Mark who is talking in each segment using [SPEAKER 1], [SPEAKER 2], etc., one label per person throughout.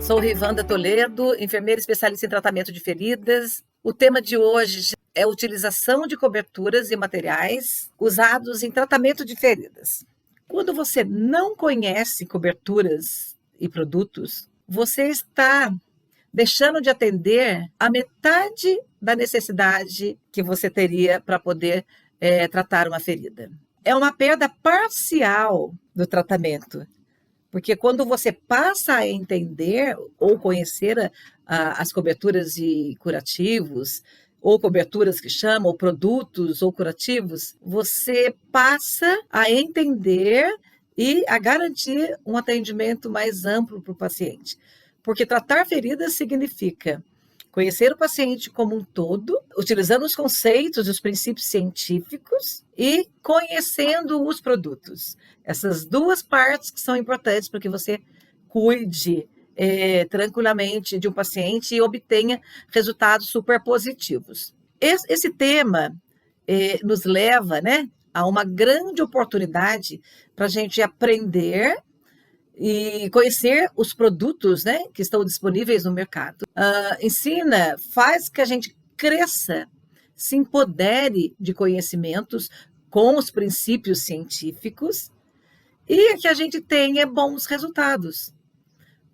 [SPEAKER 1] Sou Rivanda Toledo, enfermeira especialista em tratamento de feridas. O tema de hoje é a utilização de coberturas e materiais usados em tratamento de feridas. Quando você não conhece coberturas e produtos, você está deixando de atender a metade da necessidade que você teria para poder tratar uma ferida. É uma perda parcial do tratamento. Porque quando você passa a entender ou conhecer as coberturas e curativos, ou coberturas que chamam, ou produtos ou curativos, você passa a entender e a garantir um atendimento mais amplo para o paciente. Porque tratar feridas significa conhecer o paciente como um todo, utilizando os conceitos e os princípios científicos e conhecendo os produtos. Essas duas partes que são importantes para que você cuide tranquilamente de um paciente e obtenha resultados super positivos. Esse tema nos leva, né, a uma grande oportunidade para a gente aprender e conhecer os produtos, né, que estão disponíveis no mercado. Ensina, faz que a gente cresça, se empodere de conhecimentos com os princípios científicos e que a gente tenha bons resultados.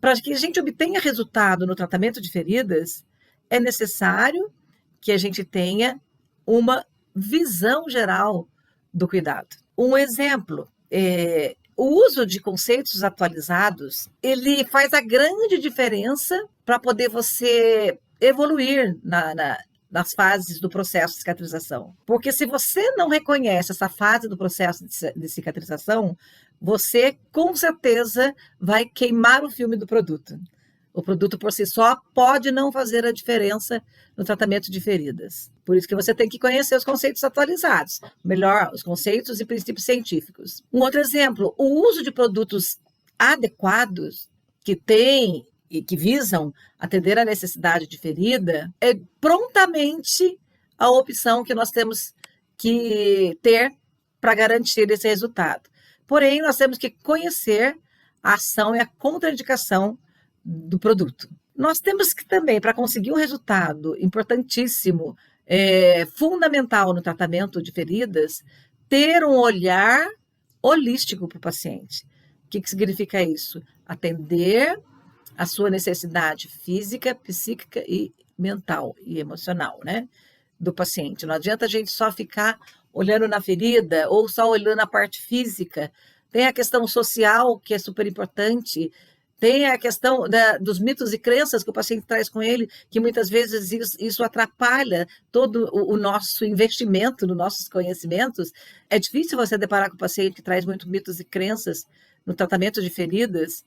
[SPEAKER 1] Para que a gente obtenha resultado no tratamento de feridas, é necessário que a gente tenha uma visão geral do cuidado. Um exemplo o uso de conceitos atualizados, ele faz a grande diferença para poder você evoluir nas fases do processo de cicatrização. Porque se você não reconhece essa fase do processo de cicatrização, você com certeza vai queimar o filme do produto. O produto por si só pode não fazer a diferença no tratamento de feridas. Por isso que você tem que conhecer os conceitos atualizados, melhor, os conceitos e princípios científicos. Um outro exemplo, o uso de produtos adequados que têm e que visam atender a necessidade de ferida é prontamente a opção que nós temos que ter para garantir esse resultado. Porém, nós temos que conhecer a ação e a contraindicação do produto. Nós temos que também, para conseguir um resultado importantíssimo, fundamental no tratamento de feridas, ter um olhar holístico para o paciente. O que significa isso? Atender a sua necessidade física, psíquica e mental e emocional, né, do paciente. Não adianta a gente só ficar olhando na ferida ou só olhando a parte física. Tem a questão social, que é super importante. Tem a questão dos mitos e crenças que o paciente traz com ele, que muitas vezes isso atrapalha todo o nosso investimento nos nossos conhecimentos. É difícil você deparar com o paciente que traz muitos mitos e crenças no tratamento de feridas.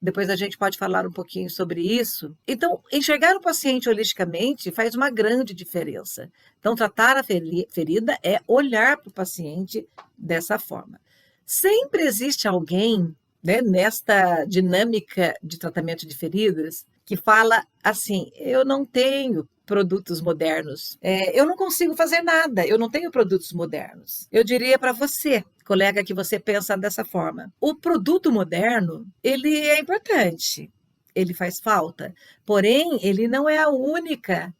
[SPEAKER 1] Depois a gente pode falar um pouquinho sobre isso. Então, enxergar o paciente holisticamente faz uma grande diferença. Então, tratar a ferida é olhar para o paciente dessa forma. Sempre existe alguém, né, nesta dinâmica de tratamento de feridas, que fala assim, eu não tenho produtos modernos, eu não consigo fazer nada, eu não tenho produtos modernos. Eu diria para você, colega, que você pensa dessa forma. O produto moderno, ele é importante, ele faz falta, porém, ele não é a única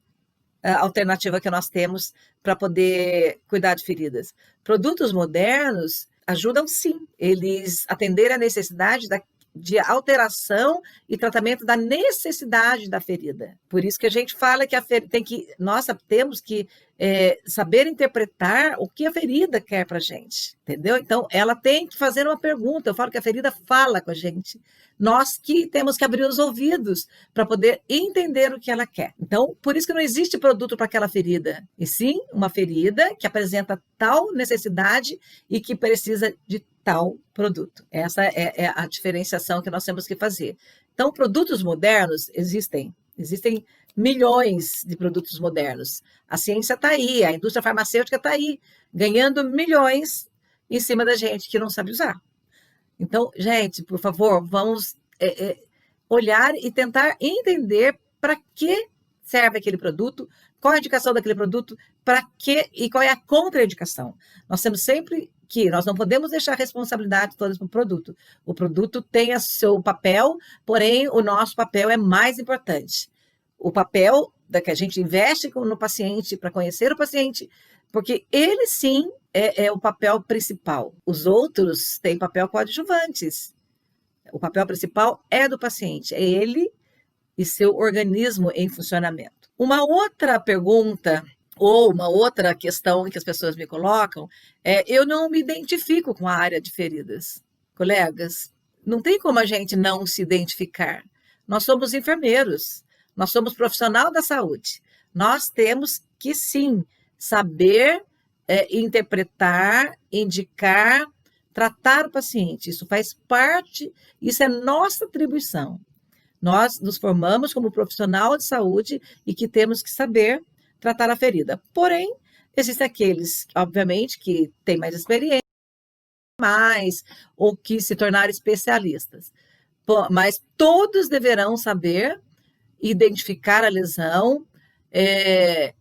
[SPEAKER 1] alternativa que nós temos para poder cuidar de feridas. Produtos modernos ajudam sim, eles atenderem a necessidade de alteração e tratamento da necessidade da ferida. Por isso que a gente fala que nós temos que saber interpretar o que a ferida quer para a gente, entendeu? Então, ela tem que fazer uma pergunta. Eu falo que a ferida fala com a gente. Nós que temos que abrir os ouvidos para poder entender o que ela quer. Então, por isso que não existe produto para aquela ferida, e sim uma ferida que apresenta tal necessidade e que precisa de tal produto. Essa é a diferenciação que nós temos que fazer. Então, produtos modernos existem milhões de produtos modernos. A ciência está aí, a indústria farmacêutica está aí, ganhando milhões em cima da gente que não sabe usar. Então, gente, por favor, vamos olhar e tentar entender para que serve aquele produto, qual a indicação daquele produto, para que e qual é a contraindicação. Nós temos sempre que nós não podemos deixar a responsabilidade toda para o produto. O produto tem o seu papel, porém o nosso papel é mais importante. O papel que a gente investe no paciente, para conhecer o paciente, porque ele sim é o papel principal. Os outros têm papel coadjuvantes. O papel principal é do paciente, é ele e seu organismo em funcionamento. Uma outra pergunta ou uma outra questão que as pessoas me colocam é: eu não me identifico com a área de feridas. Colegas, não tem como a gente não se identificar. Nós somos enfermeiros, nós somos profissional da saúde. Nós temos que, sim, saber interpretar, indicar, tratar o paciente. Isso faz parte, isso é nossa atribuição. Nós nos formamos como profissional de saúde e que temos que saber tratar a ferida. Porém, existem aqueles, obviamente, que têm mais experiência, ou que se tornaram especialistas. Mas todos deverão saber identificar a lesão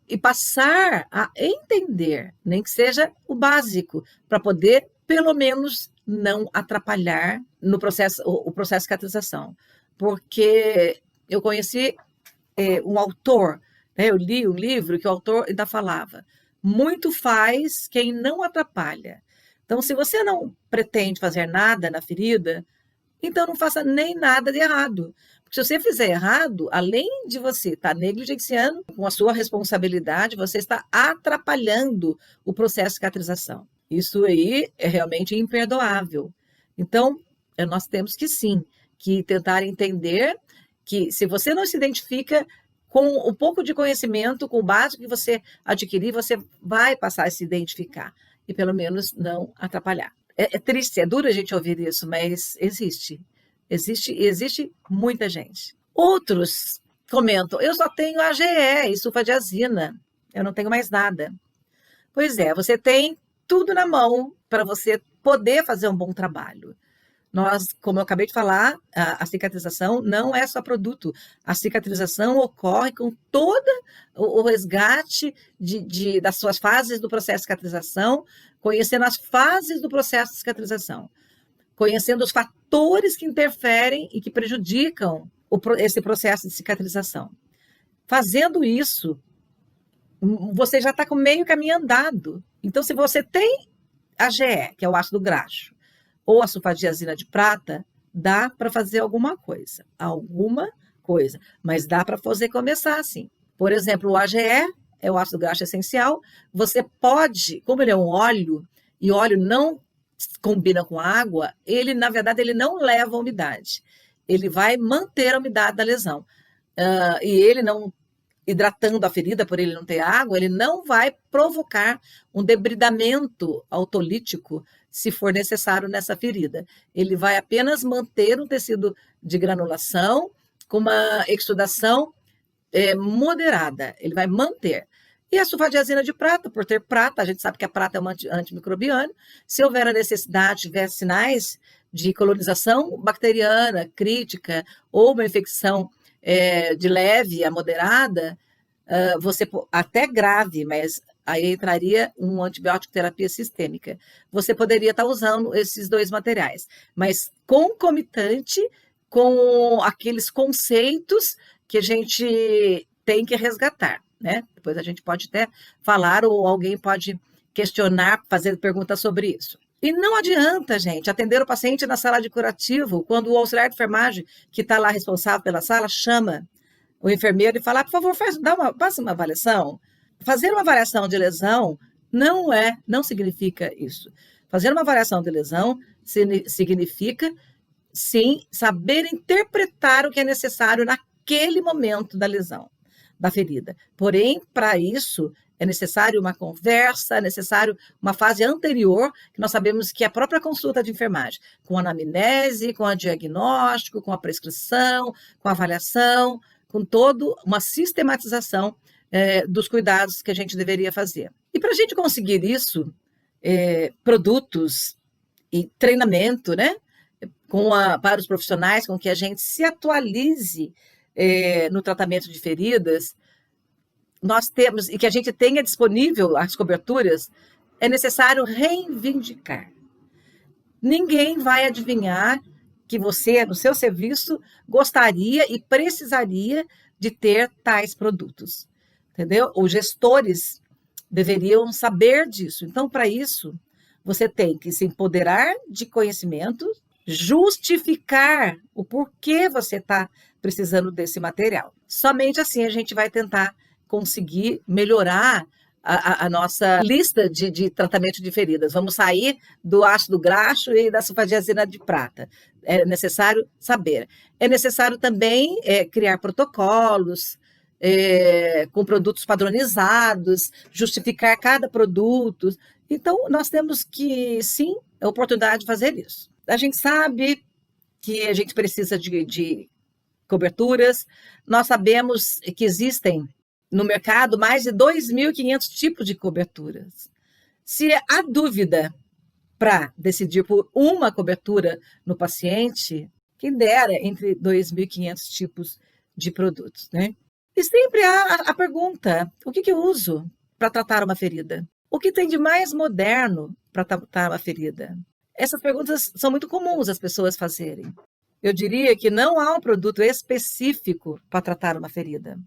[SPEAKER 1] e passar a entender, nem que seja o básico, para poder, pelo menos, não atrapalhar no processo, o processo de cicatrização. Porque eu conheci um autor, né, eu li um livro que o autor ainda falava: muito faz quem não atrapalha. Então, se você não pretende fazer nada na ferida, então não faça nem nada de errado. Porque se você fizer errado, além de você estar negligenciando com a sua responsabilidade, você está atrapalhando o processo de cicatrização. Isso aí é realmente imperdoável. Então, nós temos que sim, que tentar entender que se você não se identifica com um pouco de conhecimento, com o básico que você adquirir, você vai passar a se identificar e pelo menos não atrapalhar. É triste, é duro a gente ouvir isso, mas existe muita gente. Outros comentam: eu só tenho AGE e sulfadiazina, eu não tenho mais nada. Pois é, você tem tudo na mão para você poder fazer um bom trabalho. Nós, como eu acabei de falar, a cicatrização não é só produto. A cicatrização ocorre com todo o resgate das suas fases do processo de cicatrização, conhecendo as fases do processo de cicatrização, conhecendo os fatores que interferem e que prejudicam esse processo de cicatrização. Fazendo isso, você já está com meio caminho andado. Então, se você tem AGE, que é o ácido graxo, ou a sulfadiazina de prata, dá para fazer alguma coisa, mas dá para você começar assim. Por exemplo, o AGE é o ácido graxo essencial, você pode, como ele é um óleo, e óleo não combina com água, ele, na verdade, ele não leva a umidade, ele vai manter a umidade da lesão, e ele não, hidratando a ferida, por ele não ter água, ele não vai provocar um debridamento autolítico, se for necessário nessa ferida. Ele vai apenas manter um tecido de granulação com uma exudação moderada, ele vai manter. E a sulfadiazina de prata, por ter prata, a gente sabe que a prata é um antimicrobiano, se houver a necessidade, tiver sinais de colonização bacteriana crítica ou uma infecção de leve a moderada, você até grave, mas aí entraria uma antibiótico terapia sistêmica. Você poderia estar usando esses dois materiais, mas concomitante com aqueles conceitos que a gente tem que resgatar, né? Depois a gente pode até falar ou alguém pode questionar, fazer perguntas sobre isso. E não adianta, gente, atender o paciente na sala de curativo, quando o auxiliar de enfermagem, que está lá responsável pela sala, chama o enfermeiro e fala: por favor, faça uma avaliação. Fazer uma avaliação de lesão não significa isso. Fazer uma avaliação de lesão significa, sim, saber interpretar o que é necessário naquele momento da lesão, da ferida. Porém, para isso, é necessário uma conversa, é necessário uma fase anterior, que nós sabemos que é a própria consulta de enfermagem, com a anamnese, com o diagnóstico, com a prescrição, com a avaliação, com toda uma sistematização dos cuidados que a gente deveria fazer. E para a gente conseguir isso, produtos e treinamento, né, para os profissionais, com que a gente se atualize no tratamento de feridas, nós temos, e que a gente tenha disponível as coberturas, é necessário reivindicar. Ninguém vai adivinhar que você, no seu serviço, gostaria e precisaria de ter tais produtos, entendeu? Os gestores deveriam saber disso. Então, para isso, você tem que se empoderar de conhecimento, justificar o porquê você está precisando desse material. Somente assim a gente vai tentar conseguir melhorar a nossa lista de tratamento de feridas. Vamos sair do ácido graxo e da sulfadiazina de prata. É necessário saber. É necessário também criar protocolos com produtos padronizados, justificar cada produto. Então, nós temos que, sim, a oportunidade de fazer isso. A gente sabe que a gente precisa de coberturas. Nós sabemos que existem no mercado mais de 2.500 tipos de coberturas. Se há dúvida para decidir por uma cobertura no paciente, quem dera entre 2.500 tipos de produtos, né? E sempre há a pergunta: o que eu uso para tratar uma ferida? O que tem de mais moderno para tratar uma ferida? Essas perguntas são muito comuns as pessoas fazerem. Eu diria que não há um produto específico para tratar uma ferida.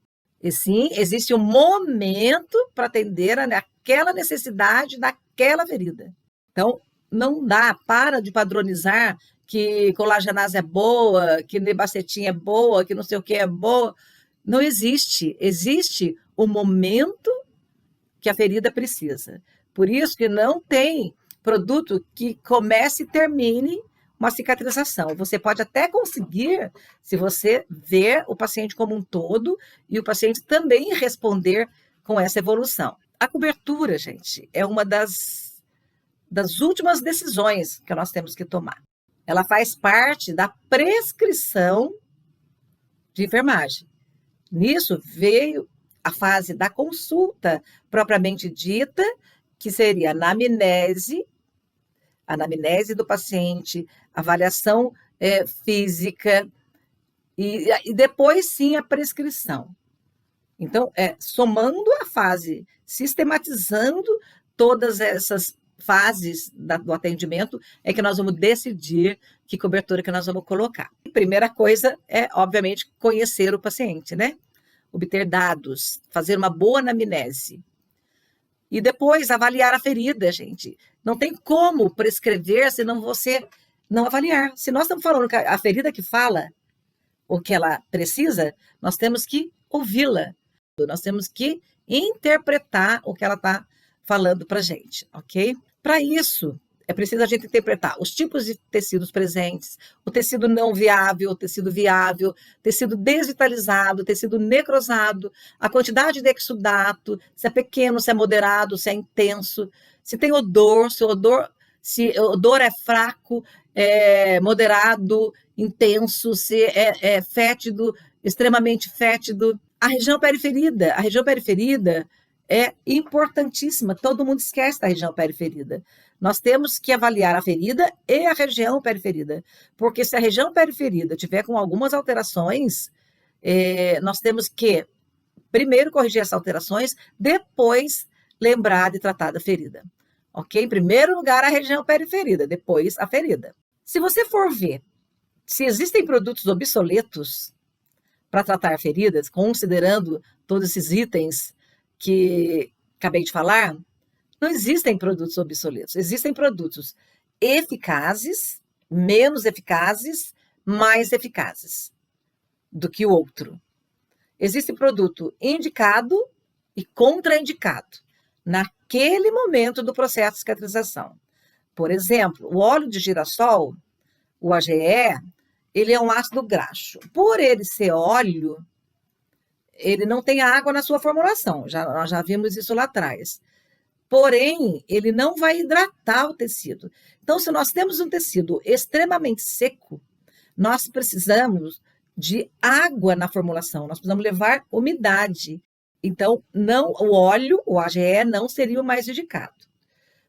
[SPEAKER 1] E sim, existe um momento para atender aquela necessidade daquela ferida. Então, não dá, para de padronizar que colagenase é boa, que nebacetina é boa, que não sei o que é boa. Não existe. Existe o momento que a ferida precisa. Por isso que não tem produto que comece e termine uma cicatrização. Você pode até conseguir, se você ver o paciente como um todo e o paciente também responder com essa evolução. A cobertura, gente, é uma das últimas decisões que nós temos que tomar. Ela faz parte da prescrição de enfermagem. Nisso veio a fase da consulta propriamente dita, que seria a anamnese do paciente, avaliação física e depois sim a prescrição. Então, somando a fase, sistematizando todas essas fases do atendimento, é que nós vamos decidir que cobertura que nós vamos colocar. A primeira coisa é, obviamente, conhecer o paciente, né? Obter dados, fazer uma boa anamnese. E depois avaliar a ferida, gente. Não tem como prescrever se não você não avaliar. Se nós estamos falando que a ferida que fala o que ela precisa, nós temos que ouvi-la. Nós temos que interpretar o que ela está falando para a gente, ok? Para isso, é preciso a gente interpretar os tipos de tecidos presentes, o tecido não viável, o tecido viável, tecido desvitalizado, tecido necrosado, a quantidade de exudato, se é pequeno, se é moderado, se é intenso, se tem odor, se o odor é fraco, moderado, intenso, se é fétido, extremamente fétido. A região periferida é importantíssima, todo mundo esquece da região periferida. Nós temos que avaliar a ferida e a região periferida, porque se a região periferida tiver com algumas alterações, nós temos que primeiro corrigir essas alterações, depois lembrar de tratar da ferida. Ok? Em primeiro lugar, a região periferida, depois a ferida. Se você for ver se existem produtos obsoletos para tratar feridas, considerando todos esses itens que acabei de falar, não existem produtos obsoletos. Existem produtos eficazes, menos eficazes, mais eficazes do que o outro. Existe produto indicado e contraindicado naquele momento do processo de cicatrização. Por exemplo, o óleo de girassol, o AGE, ele é um ácido graxo. Por ele ser óleo, ele não tem água na sua formulação, nós já vimos isso lá atrás. Porém, ele não vai hidratar o tecido. Então, se nós temos um tecido extremamente seco, nós precisamos de água na formulação, nós precisamos levar umidade. Então, não, o óleo, o AGE, não seria o mais indicado.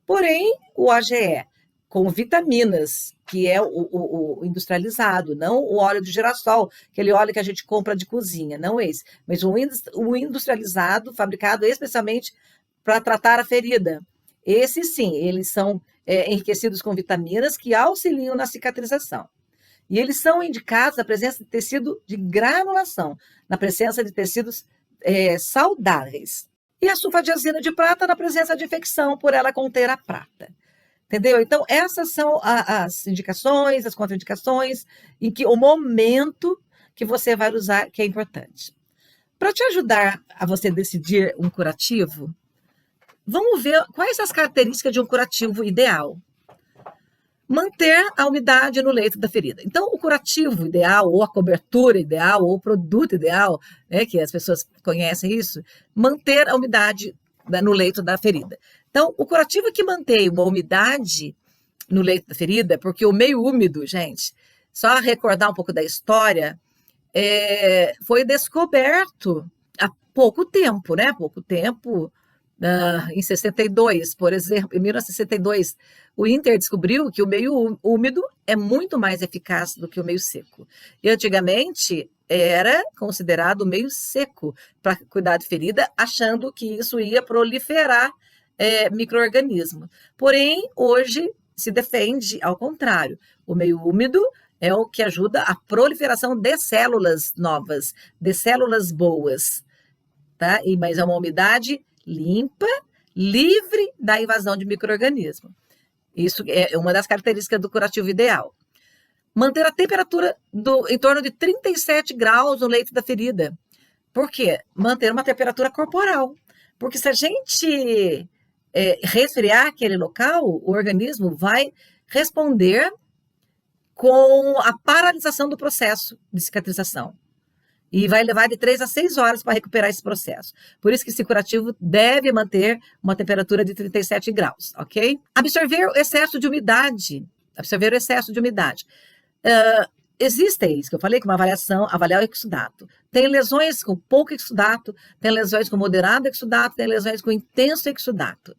[SPEAKER 1] Porém, o AGE com vitaminas, que é o industrializado, não o óleo de girassol, aquele óleo que a gente compra de cozinha, não esse, mas o industrializado, fabricado especialmente para tratar a ferida. Esses sim, eles são enriquecidos com vitaminas que auxiliam na cicatrização. E eles são indicados na presença de tecido de granulação, na presença de tecidos saudáveis. E a sulfadiazina de prata na presença de infecção, por ela conter a prata. Entendeu? Então, essas são as indicações, as contraindicações, em que o momento que você vai usar que é importante. Para te ajudar a você decidir um curativo, vamos ver quais as características de um curativo ideal. Manter a umidade no leito da ferida. Então, o curativo ideal, ou a cobertura ideal, ou o produto ideal, que as pessoas conhecem isso, manter a umidade no leito da ferida. Então, o curativo que mantém uma umidade no leito da ferida, porque o meio úmido, gente, só recordar um pouco da história, foi descoberto há pouco tempo, né? Pouco tempo, em 62, por exemplo, em 1962, o INTER descobriu que o meio úmido é muito mais eficaz do que o meio seco. E antigamente era considerado o meio seco para cuidar de ferida, achando que isso ia proliferar micro-organismo. Porém, hoje se defende ao contrário. O meio úmido é o que ajuda a proliferação de células novas, de células boas, tá? Mas é uma umidade limpa, livre da invasão de micro-organismo. Isso é uma das características do curativo ideal. Manter a temperatura em torno de 37 graus no leito da ferida. Por quê? Manter uma temperatura corporal. Porque se a gente resfriar aquele local, o organismo vai responder com a paralisação do processo de cicatrização. E vai levar de 3 a 6 horas para recuperar esse processo. Por isso que esse curativo deve manter uma temperatura de 37 graus, ok? Absorver o excesso de umidade. Existe isso que eu falei, que uma avaliação, avaliar o exudato. Tem lesões com pouco exudato, tem lesões com moderado exudato, tem lesões com intenso exudato.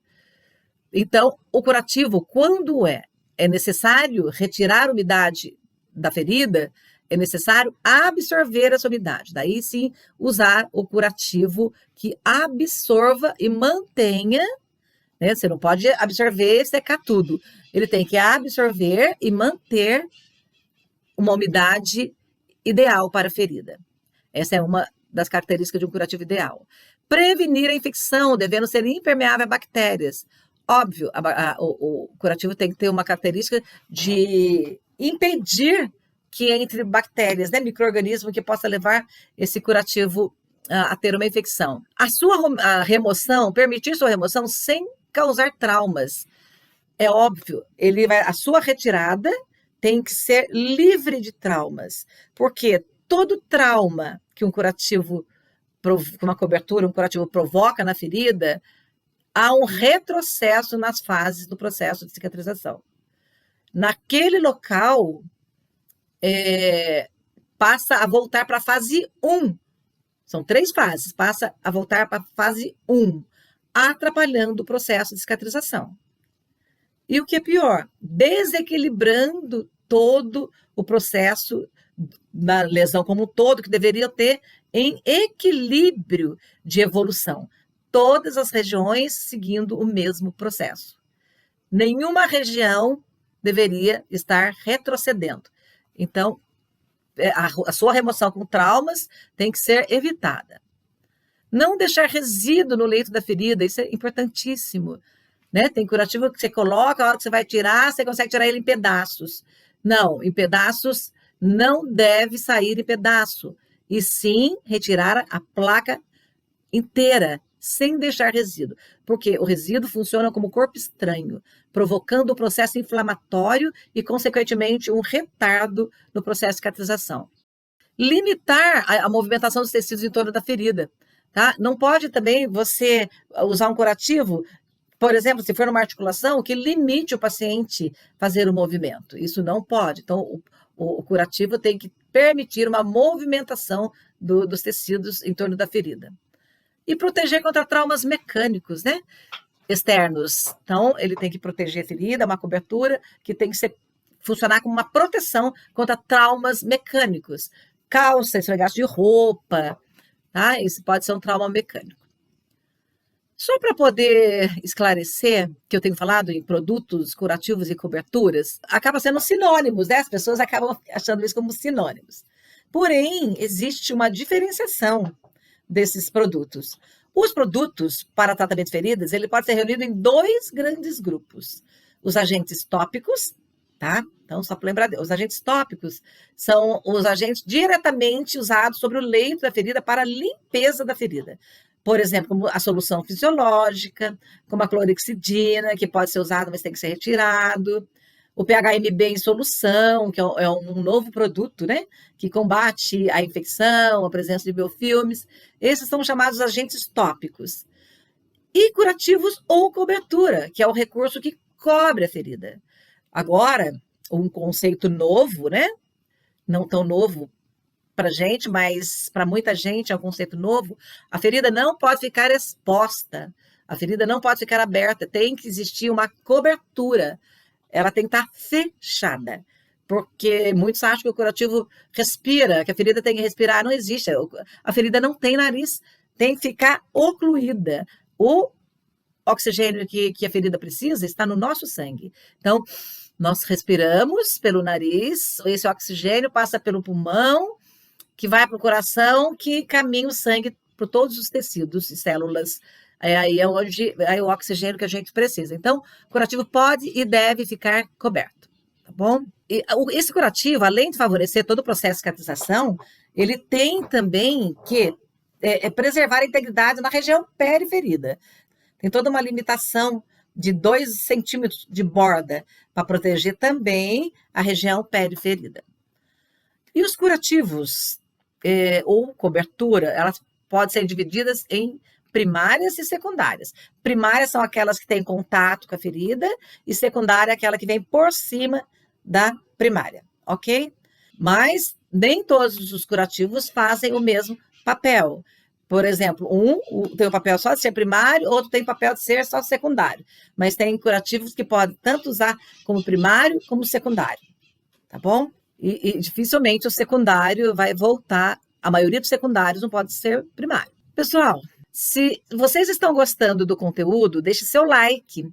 [SPEAKER 1] Então, o curativo, quando é necessário retirar a umidade da ferida, é necessário absorver essa umidade. Daí sim, usar o curativo que absorva e mantenha, né? Você não pode absorver e secar tudo. Ele tem que absorver e manter uma umidade ideal para a ferida. Essa é uma das características de um curativo ideal. Prevenir a infecção, devendo ser impermeável a bactérias. Óbvio, o curativo tem que ter uma característica de impedir que entre bactérias, né, micro-organismo que possa levar esse curativo a ter uma infecção. A remoção, permitir sua remoção sem causar traumas. É óbvio, a sua retirada tem que ser livre de traumas, porque todo trauma que um curativo, uma cobertura, um curativo provoca na ferida, há um retrocesso nas fases do processo de cicatrização. Naquele local, passa a voltar para a fase 1. São 3 fases, passa a voltar para a fase 1, atrapalhando o processo de cicatrização. E o que é pior, desequilibrando todo o processo da lesão como um todo, que deveria ter em equilíbrio de evolução. Todas as regiões seguindo o mesmo processo. Nenhuma região deveria estar retrocedendo. Então, a sua remoção com traumas tem que ser evitada. Não deixar resíduo no leito da ferida, isso é importantíssimo. Né? Tem curativo que você coloca, a hora que você vai tirar, você consegue tirar ele em pedaços. Não, em pedaços não deve sair em pedaço. E sim, retirar a placa inteira, sem deixar resíduo. Porque o resíduo funciona como corpo estranho, provocando o processo inflamatório e, consequentemente, um retardo no processo de cicatrização. Limitar a movimentação dos tecidos em torno da ferida. Tá? Não pode também você usar um curativo, por exemplo, se for numa articulação, que limite o paciente fazer o movimento. Isso não pode. Então, o curativo tem que permitir uma movimentação dos tecidos em torno da ferida. E proteger contra traumas mecânicos, né? Externos. Então, ele tem que proteger a ferida, uma cobertura que tem que funcionar como uma proteção contra traumas mecânicos. Calça, esfregaço de roupa, tá? Isso pode ser um trauma mecânico. Só para poder esclarecer, que eu tenho falado em produtos curativos e coberturas, acaba sendo sinônimos, né? As pessoas acabam achando isso como sinônimos. Porém, existe uma diferenciação desses produtos. Os produtos para tratamento de feridas, ele pode ser reunido em dois grandes grupos. Os agentes tópicos, tá? Então, só para lembrar, os agentes tópicos são os agentes diretamente usados sobre o leito da ferida para a limpeza da ferida. Por exemplo, como a solução fisiológica, como a clorexidina, que pode ser usado, mas tem que ser retirado. O PHMB em solução, que é um novo produto, né? Que combate a infecção, a presença de biofilmes. Esses são chamados agentes tópicos. E curativos ou cobertura, que é o recurso que cobre a ferida. Agora, um conceito novo, né? Não tão novo para gente, mas para muita gente é um conceito novo. A ferida não pode ficar exposta, a ferida não pode ficar aberta, tem que existir uma cobertura, ela tem que estar fechada, porque muitos acham que o curativo respira, que a ferida tem que respirar, não existe, a ferida não tem nariz, tem que ficar ocluída. O oxigênio que a ferida precisa está no nosso sangue. Então, nós respiramos pelo nariz, esse oxigênio passa pelo pulmão, que vai para o coração, que caminha o sangue por todos os tecidos e células. Aí é onde é o oxigênio que a gente precisa. Então, o curativo pode e deve ficar coberto, tá bom? E esse curativo, além de favorecer todo o processo de cicatrização, ele tem também que preservar a integridade na região periferida. Tem toda uma limitação de 2 centímetros de borda para proteger também a região periferida. E os curativos ou cobertura, elas podem ser divididas em primárias e secundárias. Primárias são aquelas que têm contato com a ferida e secundária é aquela que vem por cima da primária, ok? Mas nem todos os curativos fazem o mesmo papel. Por exemplo, tem o papel só de ser primário, outro tem o papel de ser só secundário. Mas tem curativos que podem tanto usar como primário como secundário, tá bom? E dificilmente o secundário vai voltar, a maioria dos secundários não pode ser primário. Pessoal, se vocês estão gostando do conteúdo, deixe seu like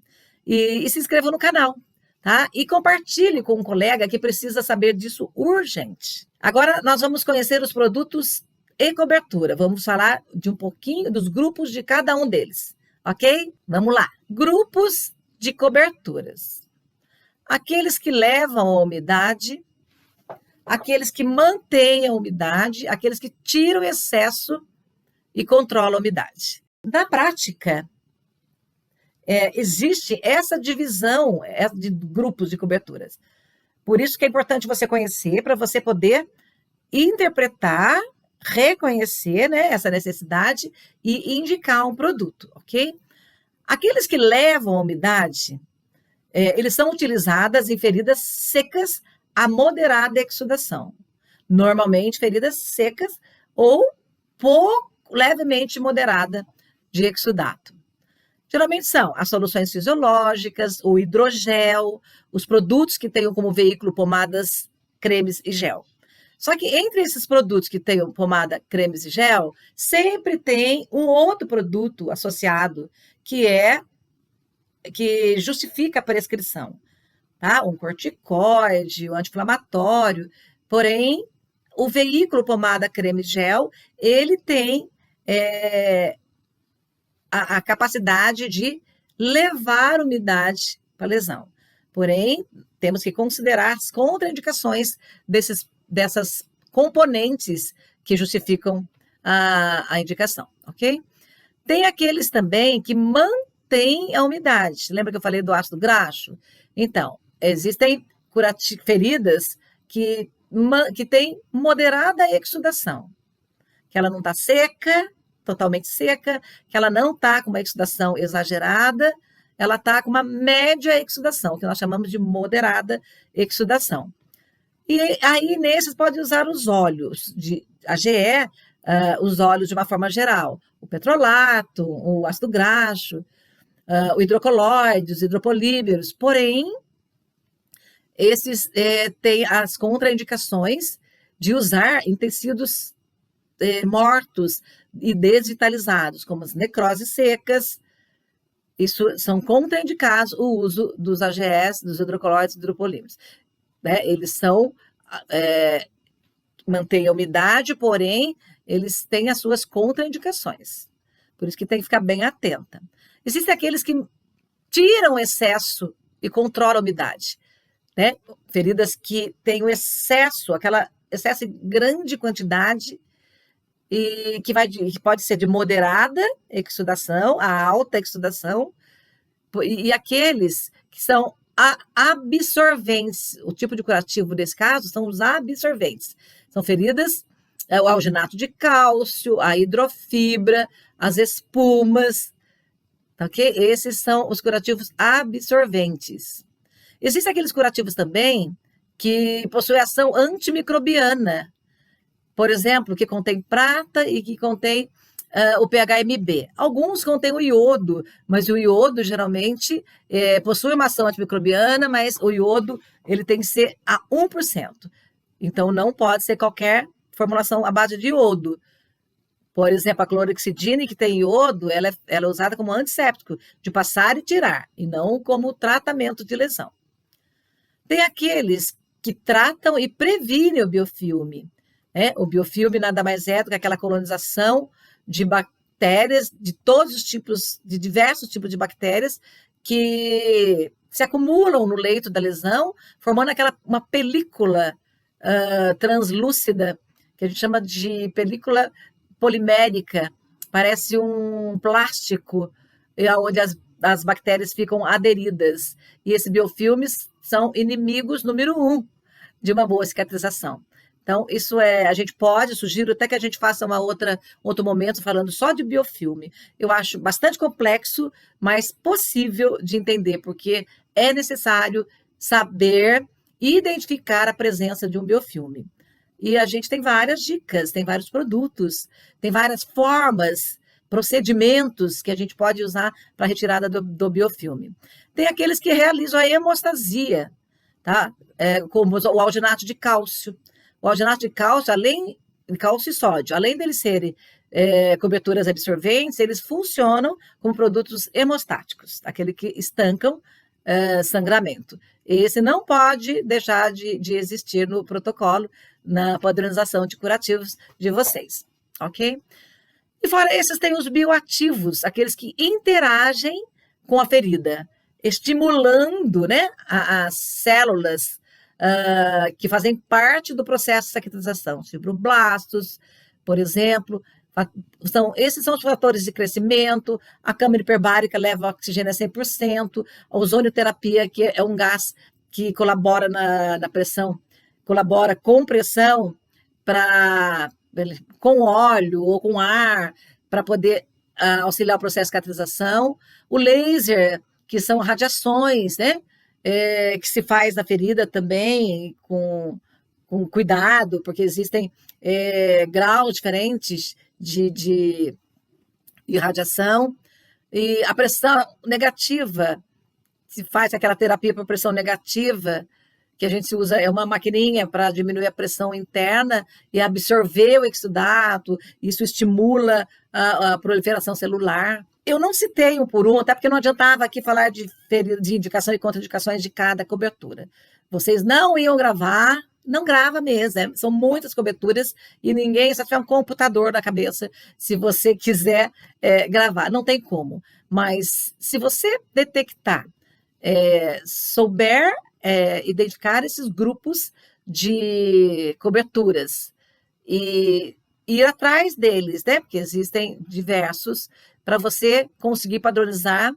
[SPEAKER 1] e se inscreva no canal, tá? E compartilhe com um colega que precisa saber disso urgente. Agora nós vamos conhecer os produtos e cobertura. Vamos falar de um pouquinho dos grupos de cada um deles, ok? Vamos lá. Grupos de coberturas. Aqueles que levam a umidade, aqueles que mantêm a umidade, aqueles que tiram o excesso e controlam a umidade. Na prática, existe essa divisão de grupos de coberturas. Por isso que é importante você conhecer, para você poder interpretar, reconhecer, né, essa necessidade e indicar um produto, ok? Aqueles que levam a umidade, eles são utilizados em feridas secas a moderada exudação. Normalmente, feridas secas ou levemente moderada de exudato. Geralmente são as soluções fisiológicas, o hidrogel, os produtos que tenham como veículo pomadas, cremes e gel. Só que entre esses produtos que tenham pomada, cremes e gel, sempre tem um outro produto associado que justifica a prescrição. Tá? Um corticoide, um anti-inflamatório, porém, o veículo pomada creme gel, ele tem a capacidade de levar umidade para a lesão. Porém, temos que considerar as contraindicações dessas componentes que justificam a indicação, ok? Tem aqueles também que mantêm a umidade. Lembra que eu falei do ácido graxo? Então, existem feridas que têm moderada exudação, que ela não está seca, totalmente seca, que ela não está com uma exudação exagerada, ela está com uma média exudação, que nós chamamos de moderada exudação. E aí, nesses, pode usar os óleos, os óleos de uma forma geral, o petrolato, o ácido graxo, o hidrocolóide, os hidropolímeros, porém, esses têm as contraindicações de usar em tecidos mortos e desvitalizados, como as necroses secas, Isso são contraindicados o uso dos AGS, dos hidrocolóides hidropolímeros, né? Eles são, mantêm a umidade, porém, eles têm as suas contraindicações. Por isso que tem que ficar bem atenta. Existem aqueles que tiram o excesso e controlam a umidade, né? Feridas que têm o excesso, aquela excesso em grande quantidade, e que pode ser de moderada exsudação a alta exsudação, e aqueles que são absorventes. O tipo de curativo desse caso são os absorventes. São feridas, o alginato de cálcio, a hidrofibra, as espumas, ok? Esses são os curativos absorventes. Existem aqueles curativos também que possuem ação antimicrobiana, por exemplo, que contém prata e que contém o PHMB. Alguns contêm o iodo, mas o iodo geralmente possui uma ação antimicrobiana, mas o iodo ele tem que ser a 1%. Então, não pode ser qualquer formulação à base de iodo. Por exemplo, a clorexidina, que tem iodo, ela é usada como antisséptico, de passar e tirar, e não como tratamento de lesão. Tem aqueles que tratam e previnem o biofilme. O biofilme nada mais é do que aquela colonização de bactérias, de todos os tipos, de diversos tipos de bactérias, que se acumulam no leito da lesão, formando uma película translúcida, que a gente chama de película polimérica, parece um plástico, onde as bactérias ficam aderidas. E esses biofilmes são inimigos número 1 de uma boa cicatrização. Então, a gente sugiro até que a gente faça outro momento falando só de biofilme. Eu acho bastante complexo, mas possível de entender, porque é necessário saber identificar a presença de um biofilme. E a gente tem várias dicas, tem vários produtos, tem várias formas, procedimentos que a gente pode usar para a retirada do biofilme. Tem aqueles que realizam a hemostasia, tá? Como o alginato de cálcio. O alginato de cálcio, além de cálcio e sódio, além deles serem coberturas absorventes, eles funcionam como produtos hemostáticos, aqueles que estancam sangramento. Esse não pode deixar de existir no protocolo, na padronização de curativos de vocês, ok? E fora esses, tem os bioativos, aqueles que interagem com a ferida, estimulando, né, as células que fazem parte do processo de cicatrização, fibroblastos, por exemplo. Esses são os fatores de crescimento. A câmara hiperbárica leva oxigênio a 100%, a ozonioterapia, que é um gás que colabora na pressão, colabora com pressão com óleo ou com ar, para poder auxiliar o processo de cicatrização. O laser, que são radiações, né? Que se faz na ferida também com cuidado, porque existem graus diferentes de irradiação. E a pressão negativa, se faz aquela terapia para pressão negativa, que a gente usa, é uma maquininha para diminuir a pressão interna e absorver o exudato, isso estimula a proliferação celular. Eu não citei um por um, até porque não adiantava aqui falar de indicação e contraindicações de cada cobertura. Vocês não iam gravar, não grava mesmo, são muitas coberturas e ninguém, só tiver um computador na cabeça, se você quiser gravar, não tem como. Mas se você detectar, souber identificar esses grupos de coberturas e ir atrás deles, né? Porque existem diversos, para você conseguir padronizar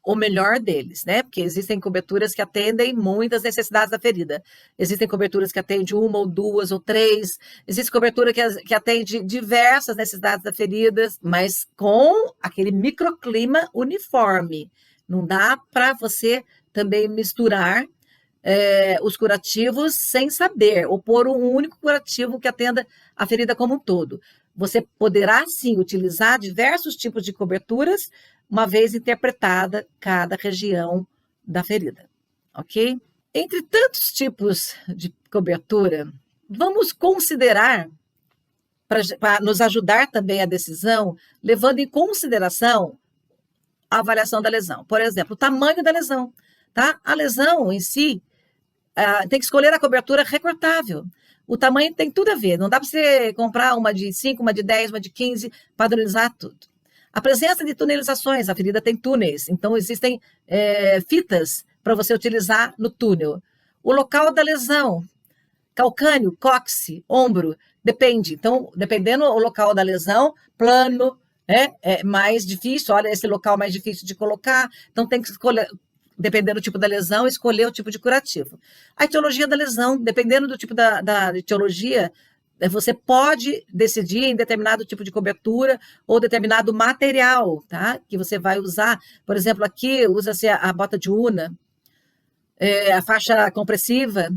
[SPEAKER 1] o melhor deles, né? Porque existem coberturas que atendem muitas necessidades da ferida. Existem coberturas que atendem uma ou duas ou três. Existe cobertura que atende diversas necessidades da ferida, mas com aquele microclima uniforme. Não dá para você também misturar os curativos sem saber, ou pôr um único curativo que atenda a ferida como um todo. Você poderá, sim, utilizar diversos tipos de coberturas, uma vez interpretada cada região da ferida, ok? Entre tantos tipos de cobertura, vamos considerar, para nos ajudar também a decisão, levando em consideração a avaliação da lesão. Por exemplo, o tamanho da lesão, tá? A lesão em si, tem que escolher a cobertura recortável. O tamanho tem tudo a ver. Não dá para você comprar uma de 5, uma de 10, uma de 15, padronizar tudo. A presença de tunelizações, a ferida tem túneis, então existem fitas para você utilizar no túnel. O local da lesão, calcâneo, cóccix, ombro, depende. Então, dependendo do local da lesão, plano, né, é mais difícil, olha, esse local mais difícil de colocar, então tem que escolher, dependendo do tipo da lesão, escolher o tipo de curativo. A etiologia da lesão, dependendo do tipo da etiologia, você pode decidir em determinado tipo de cobertura ou determinado material, tá? Que você vai usar. Por exemplo, aqui usa-se a bota de Una, a faixa compressiva.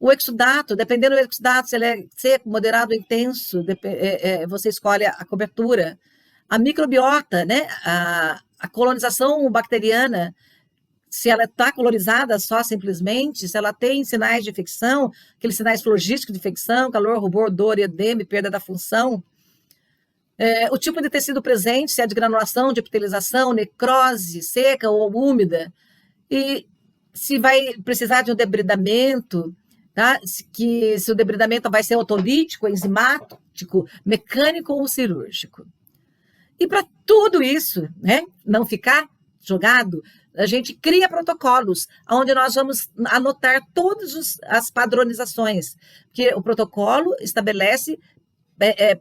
[SPEAKER 1] O exudato, dependendo do exudato, se ele é seco, moderado, intenso, você escolhe a cobertura. A microbiota, né? A colonização bacteriana, se ela está colonizada só simplesmente, se ela tem sinais de infecção, aqueles sinais flogísticos de infecção, calor, rubor, dor, edema, perda da função, o tipo de tecido presente, se é de granulação, de epitelização, necrose, seca ou úmida, e se vai precisar de um debridamento, tá? Se o debridamento vai ser otolítico, enzimático, mecânico ou cirúrgico. E para tudo isso, né, não ficar jogado, a gente cria protocolos, onde nós vamos anotar todas as padronizações, porque o protocolo estabelece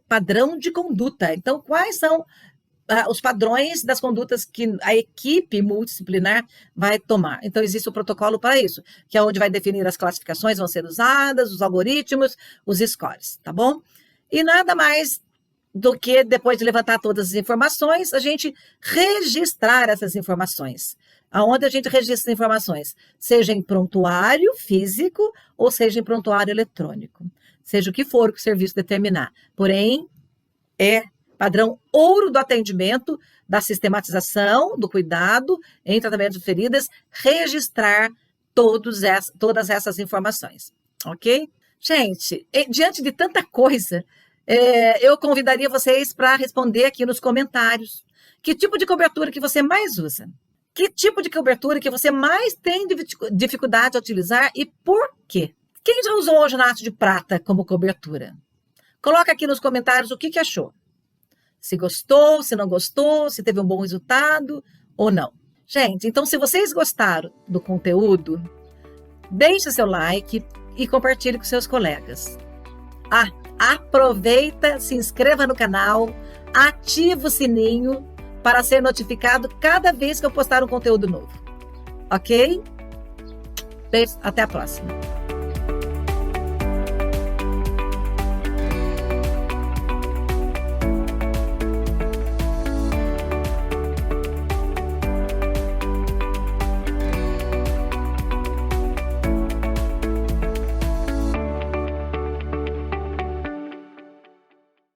[SPEAKER 1] padrão de conduta. Então, quais são os padrões das condutas que a equipe multidisciplinar vai tomar? Então, existe o protocolo para isso, que é onde vai definir as classificações vão ser usadas, os algoritmos, os scores, tá bom? E nada mais do que, depois de levantar todas as informações, a gente registrar essas informações. Aonde a gente registra as informações? Seja em prontuário físico ou seja em prontuário eletrônico. Seja o que for que o serviço determinar. Porém, é padrão ouro do atendimento, da sistematização, do cuidado em tratamento de feridas, registrar todas essas informações. Ok? Gente, diante de tanta coisa, eu convidaria vocês para responder aqui nos comentários que tipo de cobertura que você mais usa. Que tipo de cobertura que você mais tem dificuldade a utilizar e por quê? Quem já usou o alginato de prata como cobertura? Coloca aqui nos comentários o que achou. Se gostou, se não gostou, se teve um bom resultado ou não. Gente, então se vocês gostaram do conteúdo, deixe seu like e compartilhe com seus colegas. Aproveita, se inscreva no canal, ativa o sininho para ser notificado cada vez que eu postar um conteúdo novo. Ok? Beijo, até a próxima.